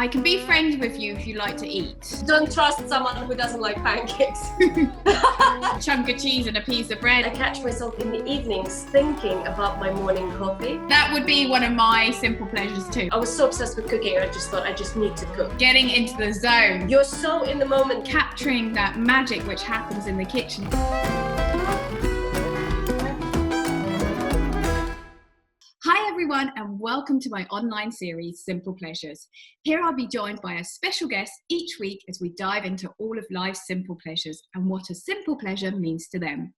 I can be friends with you if you like to eat. Don't trust someone who doesn't like pancakes. A chunk of cheese and a piece of bread. I catch myself in the evenings thinking about my morning coffee. That would be one of my simple pleasures too. I was so obsessed with cooking, I just thought I just need to cook. Getting into the zone. You're so in the moment. Capturing that magic which happens in the kitchen. Hi everyone, and welcome to my online series, Simple Pleasures. Here I'll be joined by a special guest each week as we dive into all of life's simple pleasures and what a simple pleasure means to them.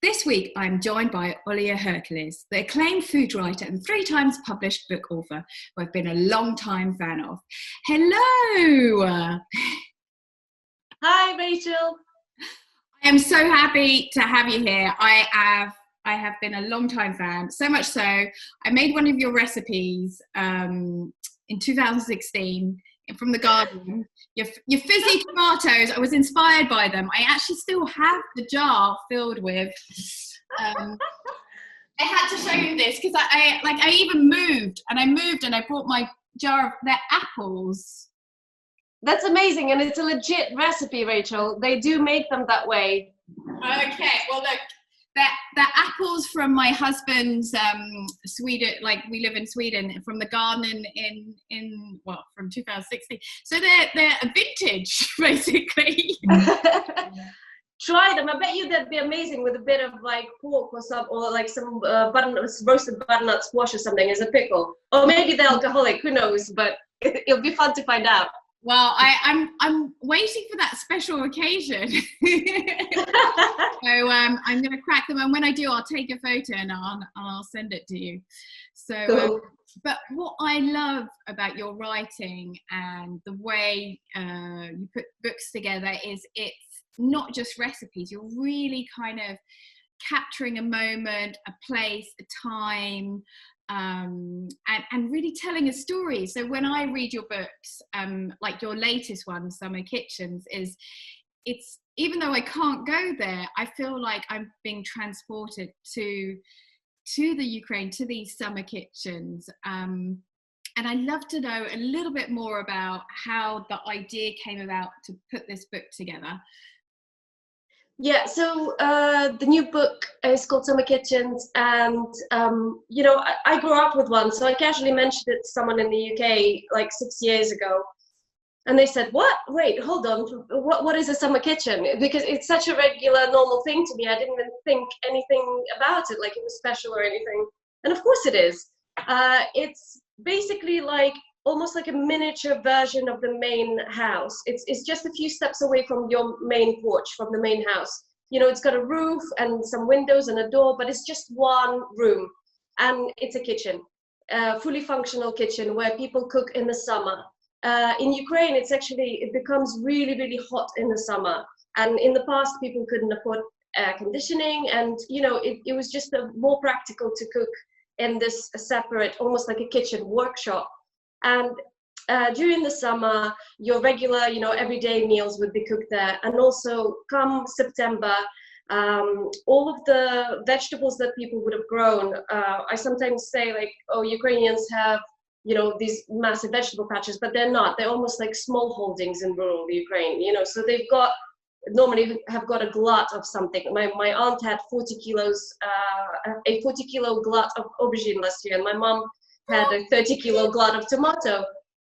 This week I'm joined by Olia Hercules, the acclaimed food writer and 3 times published book author, who I've been a long time fan of. Hello! Hi Rachel! I am so happy to have you here. I have been a long time fan, so much so I made one of your recipes in 2016 from the garden. Your fizzy tomatoes, I was inspired by them. I actually still have the jar filled with. I had to show you this because I even moved and I brought my jar of their apples. That's amazing, and it's a legit recipe, Rachel. They do make them that way. Okay, well look. The apples from my husband's Sweden, like we live in Sweden, from the garden from 2016. So they're a vintage, basically. Try them. I bet you that'd be amazing with a bit of like pork or some roasted butternut squash or something as a pickle. Or maybe they're alcoholic, who knows? But it'll be fun to find out. Well, I'm waiting for that special occasion. So I'm going to crack them, and when I do, I'll take a photo and I'll send it to you. So, cool. But what I love about your writing and the way you put books together is it's not just recipes. You're really kind of capturing a moment, a place, a time. And really telling a story. So when I read your books, like your latest one, Summer Kitchens, it's even though I can't go there, I feel like I'm being transported to the Ukraine, to these summer kitchens. And I'd love to know a little bit more about how the idea came about to put this book together. Yeah, so the new book is called Summer Kitchens, and I grew up with one, so I casually mentioned it to someone in the UK like 6 years ago, and they said, "What? Wait, hold on. What is a summer kitchen?" Because it's such a regular, normal thing to me. I didn't even think anything about it, like it was special or anything. And of course it is. It's basically like almost like a miniature version of the main house. It's just a few steps away from your main porch, from the main house. You know, it's got a roof and some windows and a door, but it's just one room. And it's a kitchen, a fully functional kitchen where people cook in the summer. In Ukraine, it becomes really, really hot in the summer. And in the past, people couldn't afford air conditioning. And, it was just more practical to cook in this separate, almost like a kitchen workshop. And during the summer, your regular, everyday meals would be cooked there. And also, come September, all of the vegetables that people would have grown, I sometimes say, like, oh, Ukrainians have, these massive vegetable patches, but they're not. They're almost like small holdings in rural Ukraine, so they've normally have got a glut of something. My aunt had 40 kilos, a 40 kilo glut of aubergine last year, and my mom had a 30 kilo glut of tomato.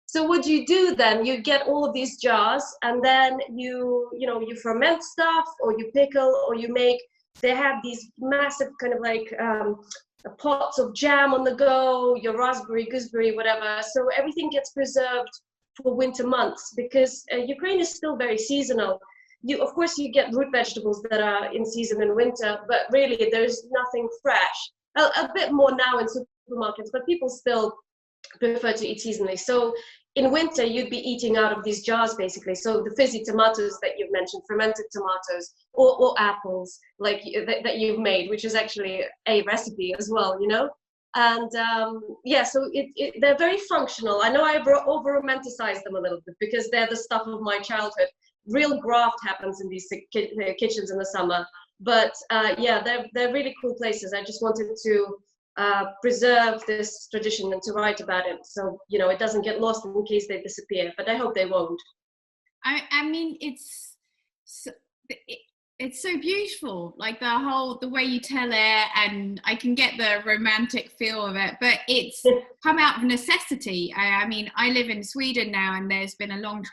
So what you do then, you get all of these jars, and then you ferment stuff, or you pickle, or they have these massive kind of like pots of jam on the go, your raspberry, gooseberry, whatever. So everything gets preserved for winter months, because Ukraine is still very seasonal. Of course, you get root vegetables that are in season in winter, but really there's nothing fresh. A bit more now in supermarkets, but people still prefer to eat seasonally. So in winter, you'd be eating out of these jars, basically. So the fizzy tomatoes that you've mentioned, fermented tomatoes, or apples like that you've made, which is actually a recipe as well, And so they're very functional. I know I over-romanticize them a little bit because they're the stuff of my childhood. Real graft happens in these kitchens in the summer. But they're really cool places. I just wanted to preserve this tradition and to write about it, so it doesn't get lost in case they disappear. But I hope they won't. I mean, it's so beautiful, like the way you tell it, and I can get the romantic feel of it, but it's come out of necessity. I mean, I live in Sweden now, and there's been a long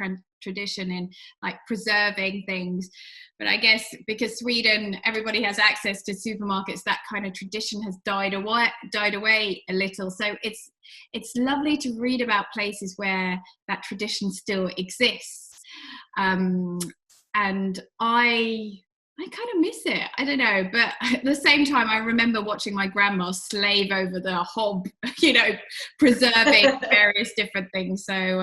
tradition in like preserving things, but I guess because Sweden, everybody has access to supermarkets, that kind of tradition has died away a little. So it's lovely to read about places where that tradition still exists, and I kind of miss it. I don't know, but at the same time, I remember watching my grandma slave over the hob, preserving various different things. So,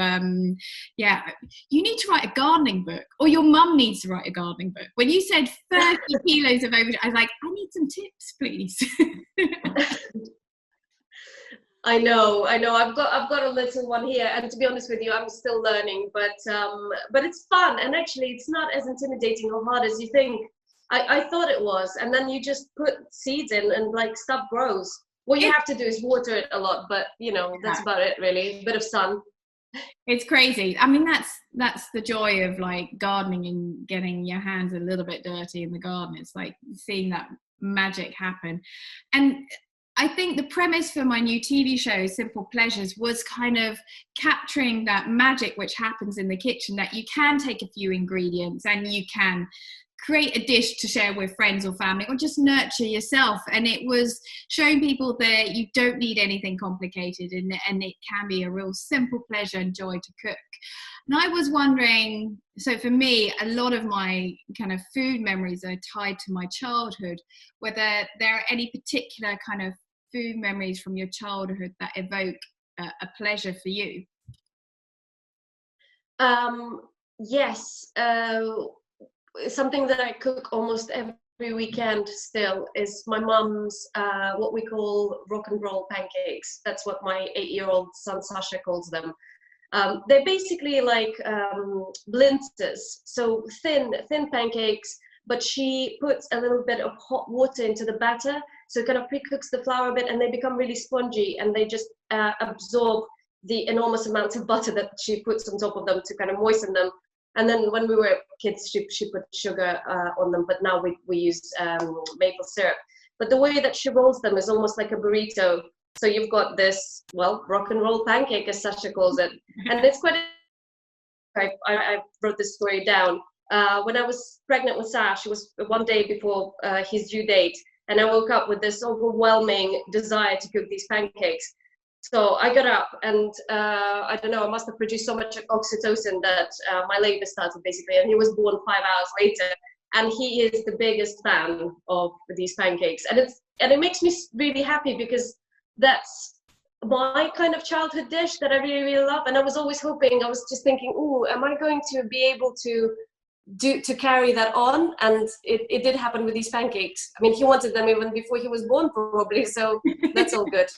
yeah, you need to write a gardening book, or your mum needs to write a gardening book. When you said 30 kilos of overage, I was like, I need some tips, please. I know. I've got a little one here, and to be honest with you, I'm still learning. But it's fun, and actually, it's not as intimidating or hard as you think. I thought it was, and then you just put seeds in, and like stuff grows. What you have to do is water it a lot, but that's about it, really. A bit of sun. It's crazy. I mean, that's the joy of like gardening and getting your hands a little bit dirty in the garden. It's like seeing that magic happen. And I think the premise for my new TV show, Simple Pleasures, was kind of capturing that magic which happens in the kitchen, that you can take a few ingredients and you can create a dish to share with friends or family, or just nurture yourself. And it was showing people that you don't need anything complicated, and it can be a real simple pleasure and joy to cook. And I was wondering, so for me, a lot of my kind of food memories are tied to my childhood, whether there are any particular kind of food memories from your childhood that evoke a pleasure for you. Yes. Something that I cook almost every weekend still is my mom's what we call rock and roll pancakes. That's what my 8-year-old son Sasha calls them. They're basically like blinters, so thin pancakes, but she puts a little bit of hot water into the batter, so it kind of pre-cooks the flour a bit, and they become really spongy, and they just absorb the enormous amounts of butter that she puts on top of them to kind of moisten them. And then when we were kids, she put sugar on them, but now we use maple syrup. But the way that she rolls them is almost like a burrito. So you've got this, rock and roll pancake, as Sasha calls it. And it's quite, I wrote this story down. When I was pregnant with Sash, it was one day before his due date, and I woke up with this overwhelming desire to cook these pancakes. So I got up, and I don't know, I must have produced so much oxytocin that my labor started basically, and he was born 5 hours later, and he is the biggest fan of these pancakes, and it makes me really happy, because that's my kind of childhood dish that I really, really love. And I was always hoping, I was just thinking, am I going to be able to carry that on? And it did happen with these pancakes. I mean, he wanted them even before he was born, probably, so that's all good.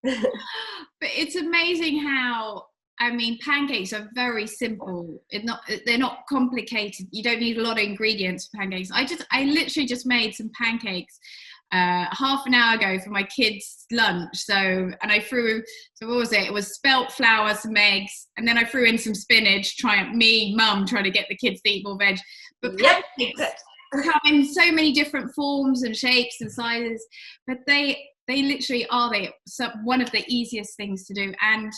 But it's amazing how, I mean, pancakes are very simple. They're not complicated. You don't need a lot of ingredients for pancakes. I literally just made some pancakes half an hour ago for my kids' lunch. So what was it? It was spelt flour, some eggs, and then I threw in some spinach, mum trying to get the kids to eat more veg. But pancakes come in so many different forms and shapes and sizes, but they literally are one of the easiest things to do. And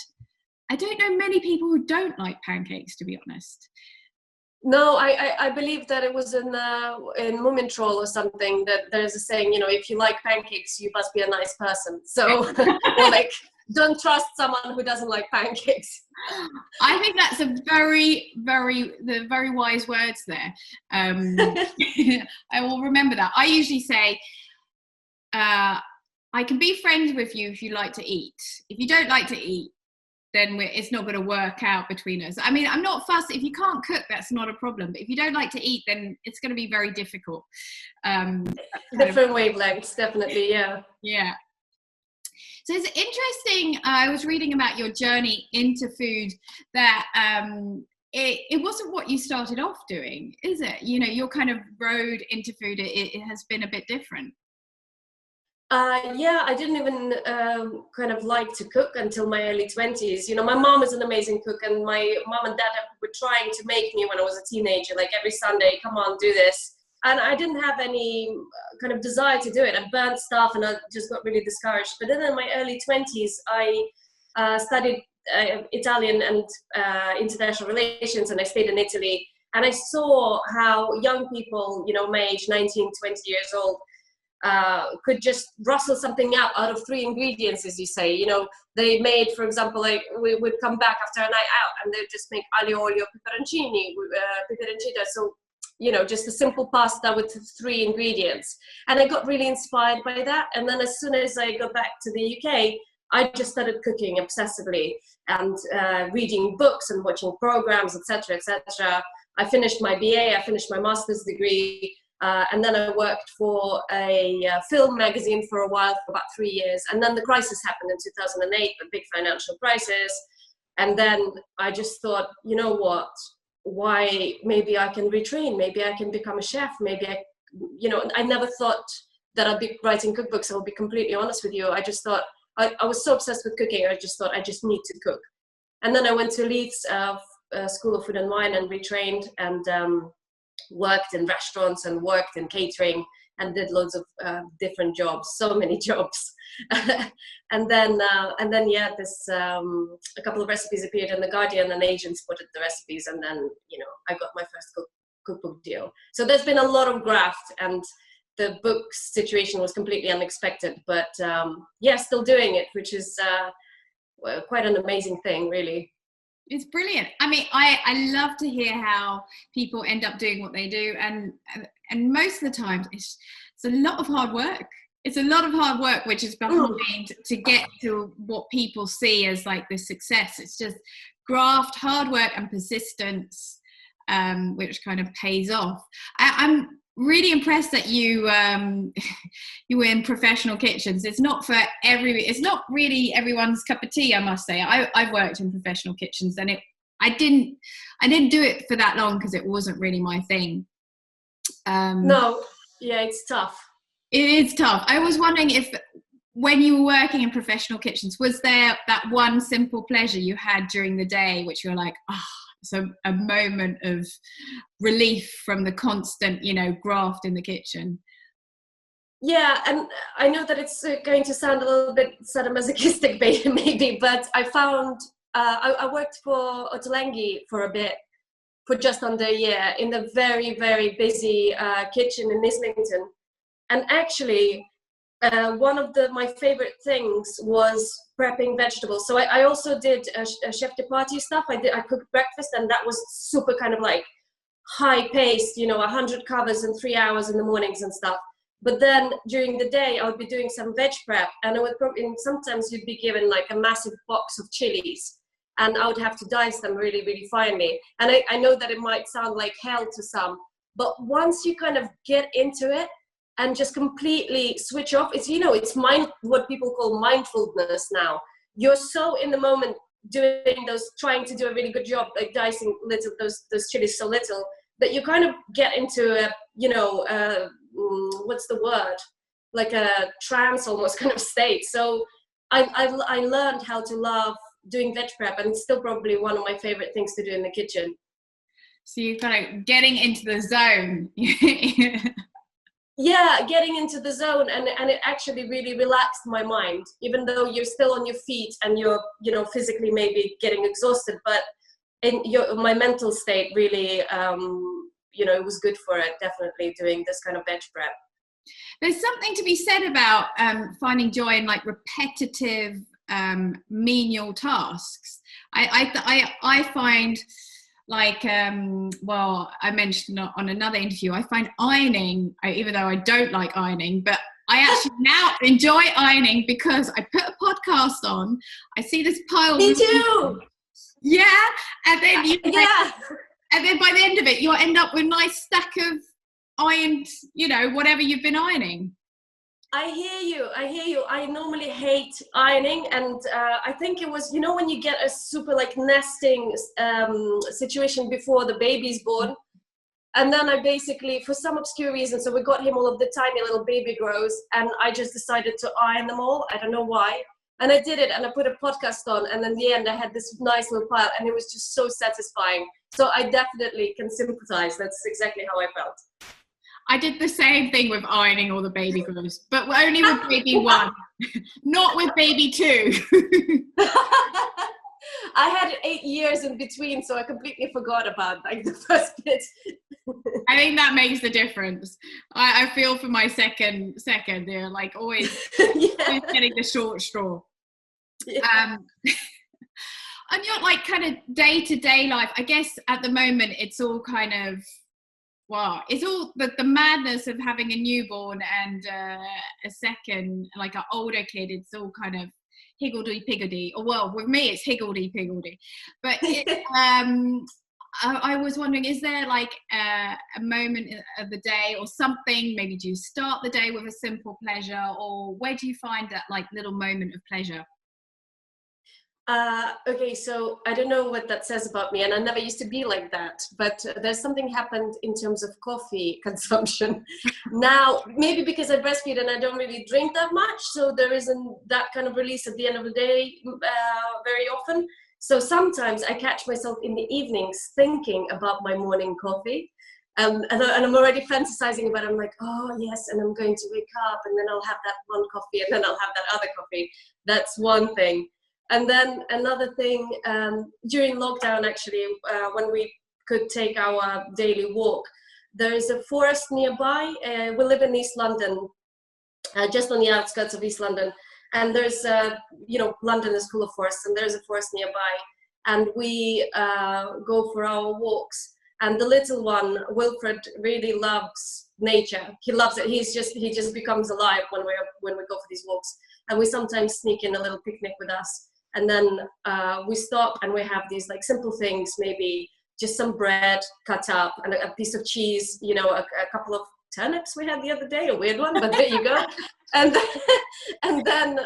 I don't know many people who don't like pancakes, to be honest. No, I believe that it was in Moomintroll or something, that there's a saying, if you like pancakes, you must be a nice person. So, or like, don't trust someone who doesn't like pancakes. I think that's a very, very wise words there. I will remember that. I usually say, I can be friends with you if you like to eat. If you don't like to eat, then it's not going to work out between us. I mean, I'm not fussed. If you can't cook, that's not a problem. But if you don't like to eat, then it's going to be very difficult. Different wavelengths, definitely, yeah. Yeah. So it's interesting. I was reading about your journey into food, that it wasn't what you started off doing, is it? Your kind of road into food, it has been a bit different. Yeah, I didn't even kind of like to cook until my early 20s. You know, my mom is an amazing cook, and my mom and dad were trying to make me when I was a teenager, like every Sunday, come on, do this. And I didn't have any kind of desire to do it. I burnt stuff and I just got really discouraged. But then in my early 20s, I studied Italian and international relations, and I stayed in Italy. And I saw how young people, you know, my age, 19, 20 years old, could just rustle something out of three ingredients, as you say. You know, they made, for example, like we would come back after a night out and they'd just make aglio olio peperoncini, peperoncino. So, you know, just a simple pasta with three ingredients. And I got really inspired by that. And then as soon as I got back to the UK, I just started cooking obsessively and reading books and watching programs, etc., etc. I finished my BA, I finished my master's degree, and then I worked for a film magazine for a while, for about 3 years. And then the crisis happened in 2008, a big financial crisis. And then I just thought, you know what, why, maybe I can retrain, maybe I can become a chef, maybe I never thought that I'd be writing cookbooks. I'll be completely honest with you. I just thought, I was so obsessed with cooking, I just thought I just need to cook. And then I went to Leeds School of Food and Wine and retrained, and worked in restaurants and worked in catering and did loads of different jobs, so many jobs. and then yeah, this a couple of recipes appeared in the Guardian, and agents spotted the recipes, and then, you know, I got my first cookbook deal. So there's been a lot of graft, and the book situation was completely unexpected, but yeah, still doing it, which is quite an amazing thing, really. It's brilliant. I mean, I love to hear how people end up doing what they do, and most of the time it's a lot of hard work. It's a lot of hard work, which is behind to get to what people see as like the success. It's just graft, hard work, and persistence, which kind of pays off. I'm really impressed that you were in professional kitchens. It's not really everyone's cup of tea, I must say. I've worked in professional kitchens, and I didn't do it for that long because it wasn't really my thing. No, yeah, it's tough. It is tough. I was wondering if, when you were working in professional kitchens, was there that one simple pleasure you had during the day which you're like, so a moment of relief from the constant, you know, graft in the kitchen? Yeah, and I know that it's going to sound a little bit sadomasochistic maybe, but I found, I worked for Ottolenghi for a bit, for just under a year, in the very, very busy kitchen in Islington. And actually, one of my favorite things was prepping vegetables. So I also did a chef de partie stuff. I cooked breakfast, and that was super kind of like high paced, you know, 100 covers in 3 hours in the mornings and stuff. But then during the day, I would be doing some veg prep, and sometimes you'd be given like a massive box of chilies, and I would have to dice them really, really finely. And I know that it might sound like hell to some, but once you kind of get into it and just completely switch off, it's, you know, it's what people call mindfulness now. You're so in the moment doing trying to do a really good job, like dicing those chilies so little, that you kind of get into a, you know, what's the word? Like a trance almost kind of state. So I learned how to love doing veg prep, and it's still probably one of my favorite things to do in the kitchen. So you're kind of getting into the zone. Yeah, getting into the zone, and it actually really relaxed my mind, even though you're still on your feet and you're, you know, physically maybe getting exhausted, but my mental state really, you know, it was good for it, definitely, doing this kind of veg prep. There's something to be said about finding joy in like repetitive, menial tasks. I find, like, well, I mentioned on another interview, I find ironing, even though I don't like ironing, but I actually now enjoy ironing because I put a podcast on, I see this pile. Me too. Yeah, and then yeah. And then by the end of it, you'll end up with a nice stack of ironed, you know, whatever you've been ironing. I hear you. I normally hate ironing, and I think it was, you know, when you get a super like nesting situation before the baby's born, And then I basically, for some obscure reason, so we got him all of the tiny little baby grows, and I just decided to iron them all. I don't know why. And I did it, and I put a podcast on, and in the end I had this nice little pile, and it was just so satisfying. So I definitely can sympathize. That's exactly how I felt. I did the same thing with ironing all the baby grows, but only with baby one, not with baby two. I had 8 years in between, so I completely forgot about like the first bit. I think that makes the difference. I feel for my second, they're like always, always getting the short straw. Yeah. And your like kind of day-to-day life, I guess at the moment it's all kind of, wow, it's all the madness of having a newborn and a second, like an older kid. It's all kind of higgledy-piggledy. Or well, with me it's higgledy-piggledy. But I was wondering, is there like a moment of the day or something, maybe do you start the day with a simple pleasure, or where do you find that like little moment of pleasure? Okay, so I don't know what that says about me, and I never used to be like that, but there's something happened in terms of coffee consumption. Now, maybe because I breastfeed and I don't really drink that much, so there isn't that kind of release at the end of the day very often. So sometimes I catch myself in the evenings thinking about my morning coffee. And I'm already fantasizing about it. I'm like, oh yes, and I'm going to wake up, and then I'll have that one coffee, and then I'll have that other coffee. That's one thing. And then another thing, during lockdown, actually, when we could take our daily walk, there is a forest nearby. We live in East London, just on the outskirts of East London. And there's, London is full of forests, and there's a forest nearby. And we go for our walks. And the little one, Wilfred, really loves nature. He loves it. He just becomes alive when we go for these walks. And we sometimes sneak in a little picnic with us. And then we stop and we have these like simple things, maybe just some bread cut up and a piece of cheese, a couple of turnips we had the other day, a weird one, but there you go. And then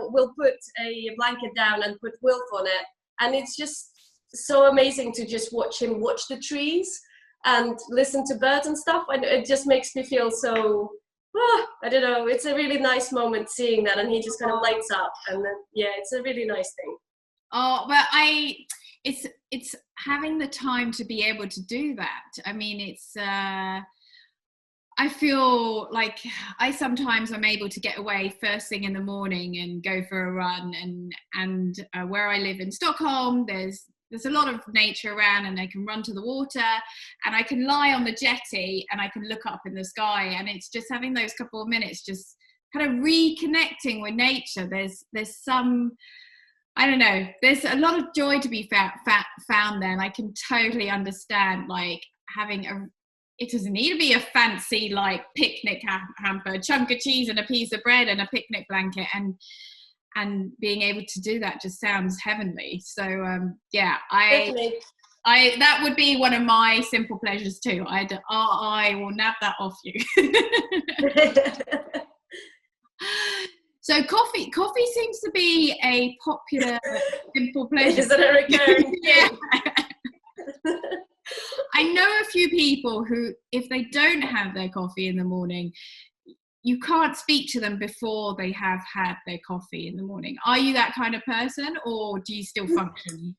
we'll put a blanket down and put Wilf on it. And it's just so amazing to just watch him watch the trees and listen to birds and stuff. And it just makes me feel so, I don't know, it's a really nice moment seeing that, and he just kind of lights up, and then it's a really nice thing. Oh, but it's having the time to be able to do that. I mean, it's I feel like sometimes I'm able to get away first thing in the morning and go for a run, and where I live in Stockholm, there's a lot of nature around, and I can run to the water, and I can lie on the jetty and I can look up in the sky, and it's just having those couple of minutes just kind of reconnecting with nature. There's some, I don't know, there's a lot of joy to be found there, and I can totally understand like having it doesn't need to be a fancy like picnic hamper, a chunk of cheese and a piece of bread and a picnic blanket, and being able to do that just sounds heavenly. So I that would be one of my simple pleasures too. I will nab that off you. So coffee seems to be a popular simple pleasure. Is it a recurring? Yeah. I know a few people who, if they don't have their coffee in the morning, you can't speak to them before they have had their coffee in the morning. Are you that kind of person, or do you still function?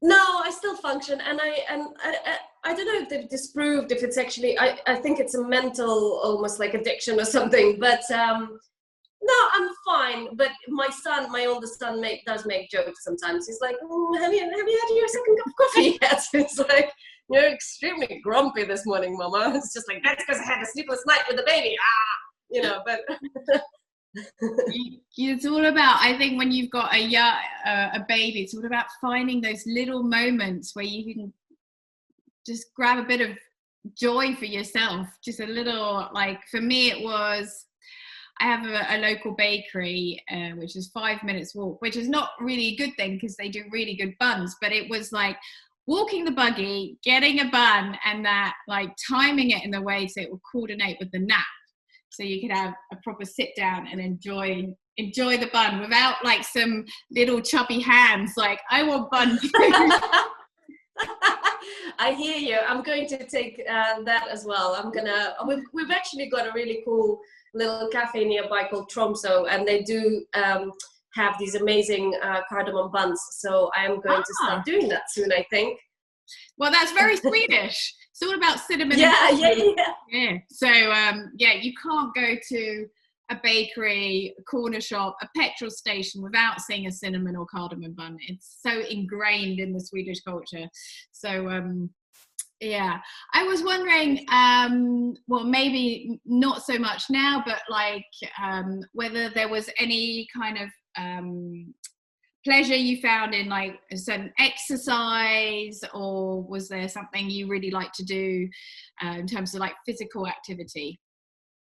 No, I still function, and I don't know if they've disproved if it's actually, I think it's a mental, almost like addiction or something, but no, I'm fine. But my oldest son does make jokes sometimes. He's like, have you had your second cup of coffee yet? It's like, you're extremely grumpy this morning, Mama. It's just like, that's because I had a sleepless night with the baby. But it's all about, I think when you've got a baby, it's all about finding those little moments where you can just grab a bit of joy for yourself. Just a little, like for me it was, I have a local bakery which is 5 minutes walk, which is not really a good thing because they do really good buns, but it was like walking the buggy, getting a bun, and that like timing it in the way so it will coordinate with the nap. So you could have a proper sit down and enjoy the bun without like some little chubby hands like, I want bun. I hear you. I'm going to take that as well. We've actually got a really cool little cafe nearby called Tromso, and they do have these amazing cardamom buns. So I am going to start doing that soon, I think. Well, that's very Swedish. It's all about cinnamon. Yeah. So, you can't go to a bakery, a corner shop, a petrol station without seeing a cinnamon or cardamom bun. It's so ingrained in the Swedish culture. So, I was wondering, well, maybe not so much now, but like whether there was any kind of pleasure you found in like a certain exercise, or was there something you really like to do in terms of like physical activity?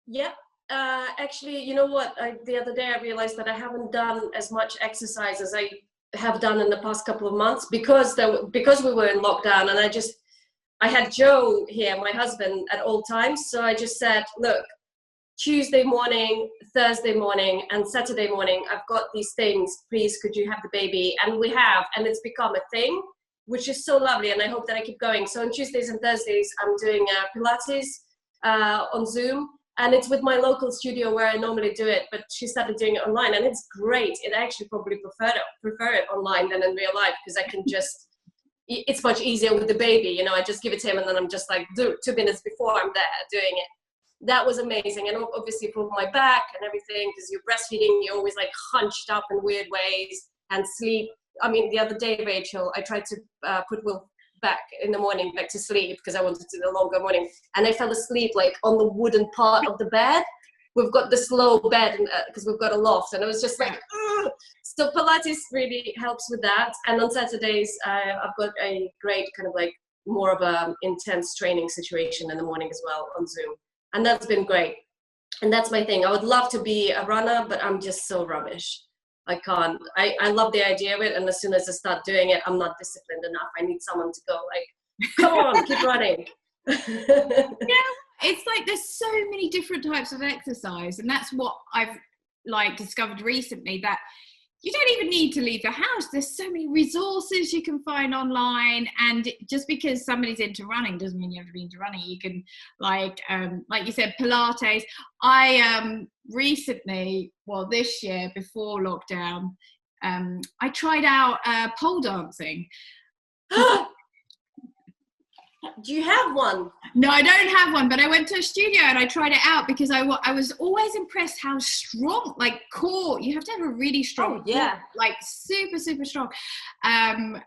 Yeah. Actually, you know what? The other day I realized that I haven't done as much exercise as I have done in the past couple of months because we were in lockdown, and I had Joe here, my husband, at all times. So I just said, look, Tuesday morning, Thursday morning, and Saturday morning, I've got these things. Please, could you have the baby? And we have, and it's become a thing, which is so lovely. And I hope that I keep going. So on Tuesdays and Thursdays, I'm doing Pilates on Zoom. And it's with my local studio where I normally do it, but she started doing it online, and it's great. It actually probably prefer it online than in real life, because I can just, it's much easier with the baby, you know, I just give it to him and then I'm just like 2 minutes before I'm there doing it. That was amazing. And obviously for my back and everything, because you're breastfeeding, you're always like hunched up in weird ways, and sleep. I mean, the other day, Rachel, I tried to put Will back in the morning, back to sleep, because I wanted to do the longer morning, and I fell asleep like on the wooden part of the bed. We've got this low bed because we've got a loft, and it was just like, ugh. So Pilates really helps with that. And on Saturdays, I've got a great kind of like more of a intense training situation in the morning as well on Zoom, and that's been great. And that's my thing. I would love to be a runner, but I'm just so rubbish. I can't. I love the idea of it, and as soon as I start doing it, I'm not disciplined enough. I need someone to go like, come on, keep running. Yeah, it's like there's so many different types of exercise, and that's what I've like discovered recently, that you don't even need to leave the house. There's so many resources you can find online, and just because somebody's into running doesn't mean you have to be into running. You can like you said, Pilates. I recently, well, this year before lockdown, I tried out pole dancing. Do you have one? No, I don't have one, but I went to a studio and I tried it out because I was always impressed how strong, like core, you have to have a really strong core, like super, super strong. And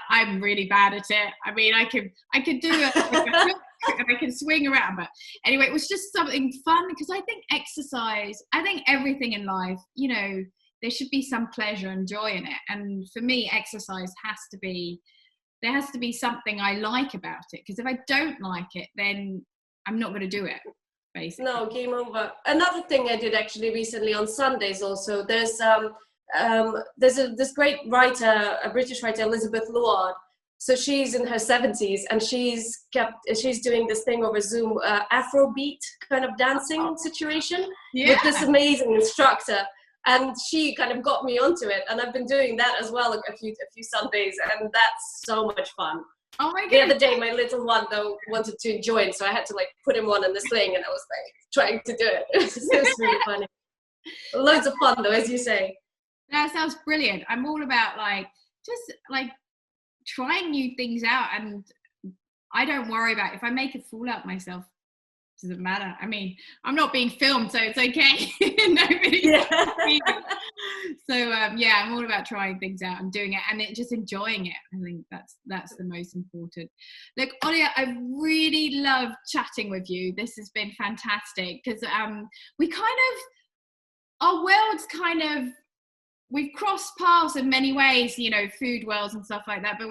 I'm really bad at it. I mean, I could do it like a hook and I can swing around. But anyway, it was just something fun, because I think exercise, I think everything in life, you know, there should be some pleasure and joy in it. And for me, exercise there has to be something I like about it, because if I don't like it, then I'm not going to do it, basically. No, game over. Another thing I did actually recently on Sundays also, there's this great writer, a British writer, Elizabeth Luard. So she's in her 70s, and she's doing this thing over Zoom, Afrobeat kind of dancing situation with this amazing instructor. And she kind of got me onto it, and I've been doing that as well a few Sundays, and that's so much fun. Oh my god! The other day, my little one though wanted to join, so I had to like put him on in the sling, and I was like trying to do it. It was really funny. Loads of fun though, as you say. That sounds brilliant. I'm all about like just like trying new things out, and I don't worry about if I make a fool out myself. Doesn't matter. I mean, I'm not being filmed, so it's okay. Nobody. So I'm all about trying things out and doing it, and just enjoying it. I think that's the most important. Look, Olia, I've really loved chatting with you. This has been fantastic, because we kind of, our worlds kind of, we've crossed paths in many ways, you know, food worlds and stuff like that, but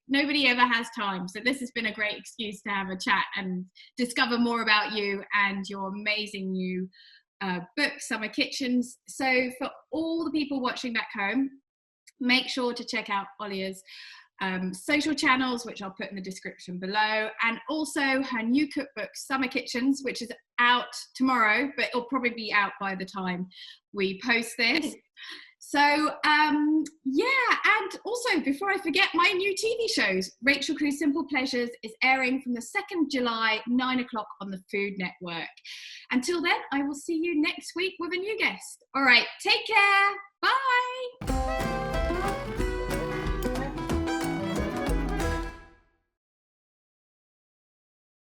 nobody ever has time. So this has been a great excuse to have a chat and discover more about you and your amazing new book, Summer Kitchens. So for all the people watching back home, make sure to check out Olia's social channels, which I'll put in the description below, and also her new cookbook, Summer Kitchens, which is out tomorrow, but it'll probably be out by the time we post this. So, yeah, and also, before I forget, my new TV shows, Rachel Khoo's Simple Pleasures is airing from the 2nd July, 9 o'clock on the Food Network. Until then, I will see you next week with a new guest. All right, take care. Bye.